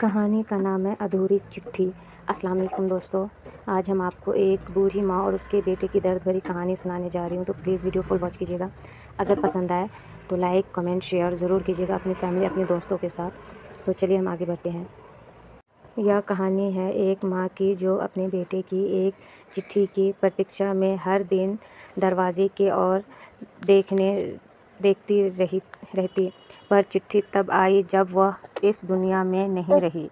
کہانی کا نام ہے ادھوری چٹھی۔ السلام علیکم دوستو، آج ہم آپ کو ایک بوڑھی ماں اور اس کے بیٹے کی درد بھری کہانی سنانے جا رہی ہوں، تو پلیز ویڈیو فل واچ کیجیے گا۔ اگر پسند آئے تو لائک کمنٹ شیئر ضرور کیجیے گا اپنی فیملی اپنے دوستوں کے ساتھ۔ تو چلیے ہم آگے بڑھتے ہیں۔ یہ کہانی ہے ایک ماں کی جو اپنے بیٹے کی ایک چٹھی کی پرتیکشا میں ہر دن دروازے کی اور دیکھتی رہتی، پر چٹھی تب آئی جب وہ اس دنیا میں نہیں رہی۔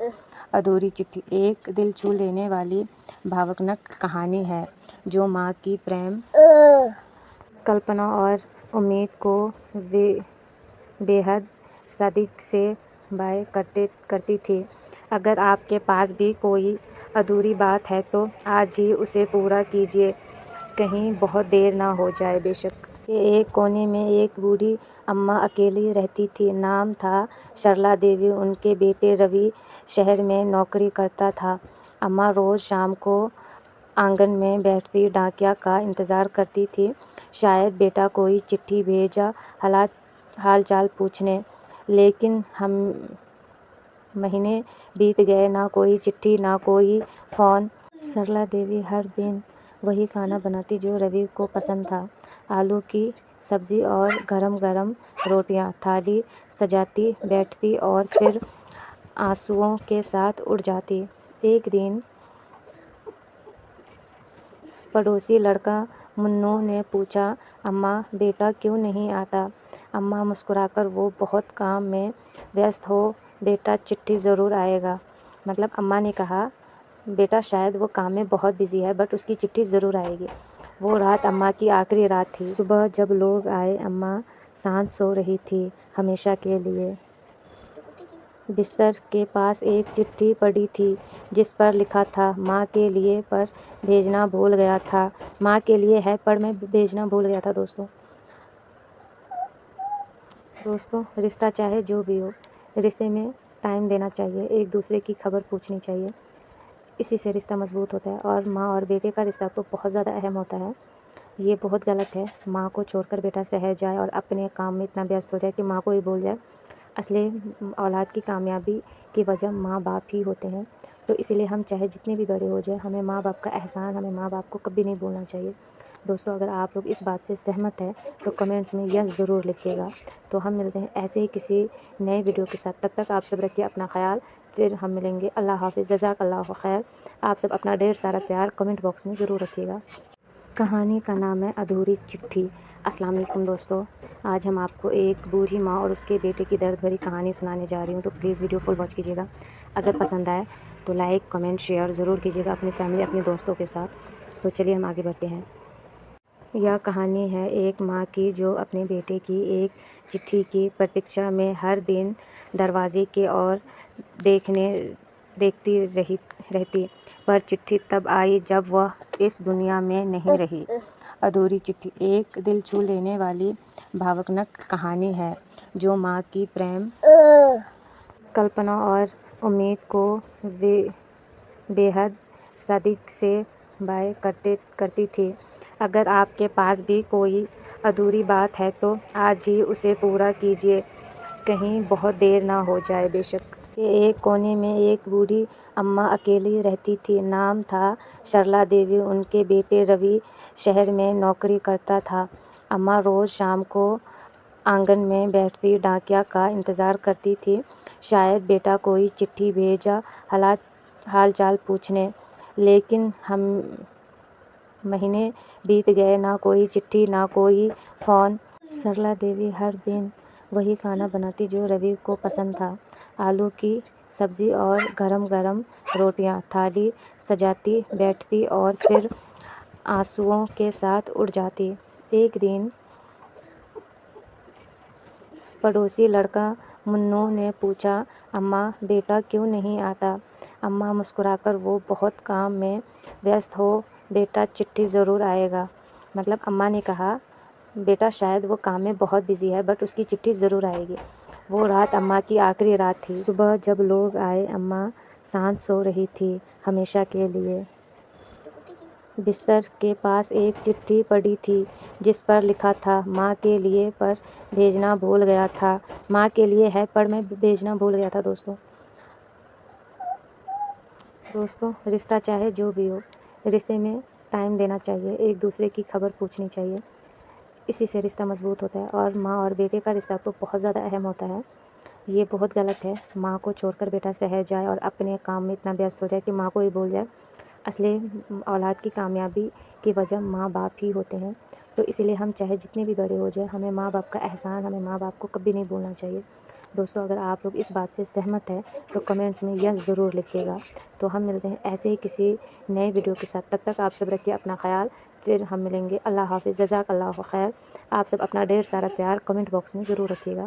ادھوری چٹھی ایک دل چھو لینے والی بھاونک کہانی ہے جو ماں کی پریم، کلپنا اور امید کو بے حد صدق سے بیان کرتی تھی۔ اگر آپ کے پاس بھی کوئی ادھوری بات ہے تو آج ہی اسے پورا کیجیے، کہیں بہت دیر نہ ہو جائے۔ بے شک کے ایک کونے میں ایک بوڑھی اماں اکیلی رہتی تھی، نام تھا سرلا دیوی۔ ان کے بیٹا روی شہر میں نوکری کرتا تھا۔ اماں روز شام کو آنگن میں بیٹھ ڈاکیا کا انتظار کرتی تھی، شاید بیٹا کوئی چٹھی بھیجے حال چال پوچھنے۔ لیکن مہینے بیت گئے، نہ کوئی چٹھی نہ کوئی فون۔ سرلا دیوی ہر دن وہی کھانا بناتی جو روی کو پسند تھا، آلو کی سبزی اور گرم گرم روٹیاں۔ تھالی سجاتی، بیٹھتی اور پھر آنسوؤں کے ساتھ اٹھ جاتی۔ ایک دن پڑوسی لڑکا منو نے پوچھا، اماں بیٹا کیوں نہیں آتا؟ اماں مسکرا کر، وہ بہت کام میں ویست ہے بیٹا، چٹھی ضرور آئے گا۔ مطلب اماں نے کہا، بیٹا شاید وہ کام میں بہت بزی ہے، بٹ اس کی چٹھی ضرور آئے گی۔ وہ رات اماں کی آخری رات تھی۔ صبح جب لوگ آئے، اماں شانت سو رہی تھی، ہمیشہ کے لیے۔ بستر کے پاس ایک چٹھی پڑی تھی جس پر لکھا تھا، ماں کے لیے پر بھیجنا بھول گیا تھا۔ ماں کے لیے ہے پر میں بھیجنا بھول گیا تھا۔ دوستو رشتہ چاہے جو بھی ہو، رشتے میں ٹائم دینا چاہیے، ایک دوسرے کی خبر پوچھنی چاہیے، اسی سے رشتہ مضبوط ہوتا ہے۔ اور ماں اور بیٹے کا رشتہ تو بہت زیادہ اہم ہوتا ہے۔ یہ بہت غلط ہے ماں کو چھوڑ کر بیٹا شہر جائے اور اپنے کام میں اتنا ویست ہو جائے کہ ماں کو ہی بھول جائے۔ اصل اولاد کی کامیابی کی وجہ ماں باپ ہی ہوتے ہیں، تو اسی لیے ہم چاہے جتنے بھی بڑے ہو جائیں، ہمیں ماں باپ کا احسان، ہمیں ماں باپ کو کبھی نہیں بھولنا چاہیے۔ دوستو اگر آپ لوگ اس بات سے سہمت ہیں تو کمنٹس میں یس ضرور لکھیے گا۔ تو ہم ملتے ہیں ایسے ہی کسی نئے ویڈیو کے ساتھ، تب تک آپ سب رکھیے اپنا خیال، پھر ہم ملیں گے۔ اللہ حافظ، جزاک اللہ خیر۔ آپ سب اپنا ڈھیر سارا پیار کمنٹ باکس میں ضرور رکھیے گا۔ کہانی کا نام ہے ادھوری چٹھی۔ السلام علیکم دوستو، آج ہم آپ کو ایک بوڑھی ماں اور اس کے بیٹے کی درد بھری کہانی سنانے جا رہی ہوں، تو پلیز ویڈیو فل واچ کیجیے گا۔ اگر پسند آئے تو لائک کمنٹ شیئر ضرور کیجیے گا اپنی فیملی اپنے دوستوں کے ساتھ۔ تو چلیے ہم آگے بڑھتے ہیں۔ یہ کہانی ہے ایک ماں کی جو اپنے بیٹے کی ایک چٹھی کی پرتیکشا میں ہر دن دروازے کی اور دیکھتی رہتی، پر چٹھی تب آئی جب وہ اس دنیا میں نہیں رہی۔ ادھوری چٹھی ایک دل چھو لینے والی بھاونک کہانی ہے جو ماں کی پریم، کلپنا اور امید کو بے حد صدق سے بیان کرتی تھی۔ اگر آپ کے پاس بھی کوئی ادھوری بات ہے تو آج ہی اسے پورا کیجیے، کہیں بہت دیر نہ ہو جائے۔ بے شک کے ایک کونے میں ایک بوڑھی اماں اکیلی رہتی تھی، نام تھا سرلا دیوی۔ ان کے بیٹا روی شہر میں نوکری کرتا تھا۔ اماں روز شام کو آنگن میں بیٹھ ڈاکیا کا انتظار کرتی تھی، شاید بیٹا کوئی چٹھی بھیجے حال چال پوچھنے۔ لیکن مہینے بیت گئے، نہ کوئی چٹھی نہ کوئی فون۔ سرلا دیوی ہر دن وہی کھانا بناتی جو روی کو پسند تھا، آلو کی سبزی اور گرم گرم روٹیاں۔ تھالی سجاتی، بیٹھتی اور پھر آنسوؤں کے ساتھ اٹھ جاتی۔ ایک دن پڑوسی لڑکا منو نے پوچھا، اماں بیٹا کیوں نہیں آتا؟ اماں مسکرا کر، وہ بہت کام میں ویست ہے بیٹا، چٹھی ضرور آئے گا۔ مطلب اماں نے کہا، بیٹا شاید وہ کام میں بہت بزی ہے، بٹ اس کی چٹھی ضرور آئے گی۔ وہ رات اماں کی آخری رات تھی۔ صبح جب لوگ آئے، اماں شانت سو رہی تھی، ہمیشہ کے لیے۔ بستر کے پاس ایک چٹھی پڑی تھی جس پر لکھا تھا، ماں کے لیے پر بھیجنا بھول گیا تھا۔ ماں کے لیے ہے پر میں بھیجنا بھول گیا تھا۔ دوستوں رشتہ چاہے جو بھی ہو، رشتے میں ٹائم دینا چاہیے، ایک دوسرے کی خبر پوچھنی چاہیے، اسی سے رشتہ مضبوط ہوتا ہے۔ اور ماں اور بیٹے کا رشتہ تو بہت زیادہ اہم ہوتا ہے، یہ بہت غلط ہے ماں کو چھوڑ کر بیٹا شہر جائے اور اپنے کام میں اتنا ویست ہو جائے کہ ماں کو ہی بھول جائے۔ اصلی اولاد کی کامیابی کی وجہ ماں باپ ہی ہوتے ہیں، تو اسی لیے ہم چاہے جتنے بھی بڑے ہو جائیں، ہمیں ماں باپ کا احسان، ہمیں ماں باپ کو کبھی نہیں بھولنا چاہیے۔ دوستوں اگر آپ لوگ اس بات سے سہمت ہیں تو کمنٹس میں یس ضرور لکھیے گا۔ تو ہم ملتے ہیں ایسے ہی کسی نئے ویڈیو کے ساتھ، تب تک آپ سب رکھیے اپنا خیال، پھر ہم ملیں گے۔ اللہ حافظ، جزاک اللہ خیر۔ آپ سب اپنا ڈھیر سارا پیار کمنٹ باکس میں ضرور رکھیے گا۔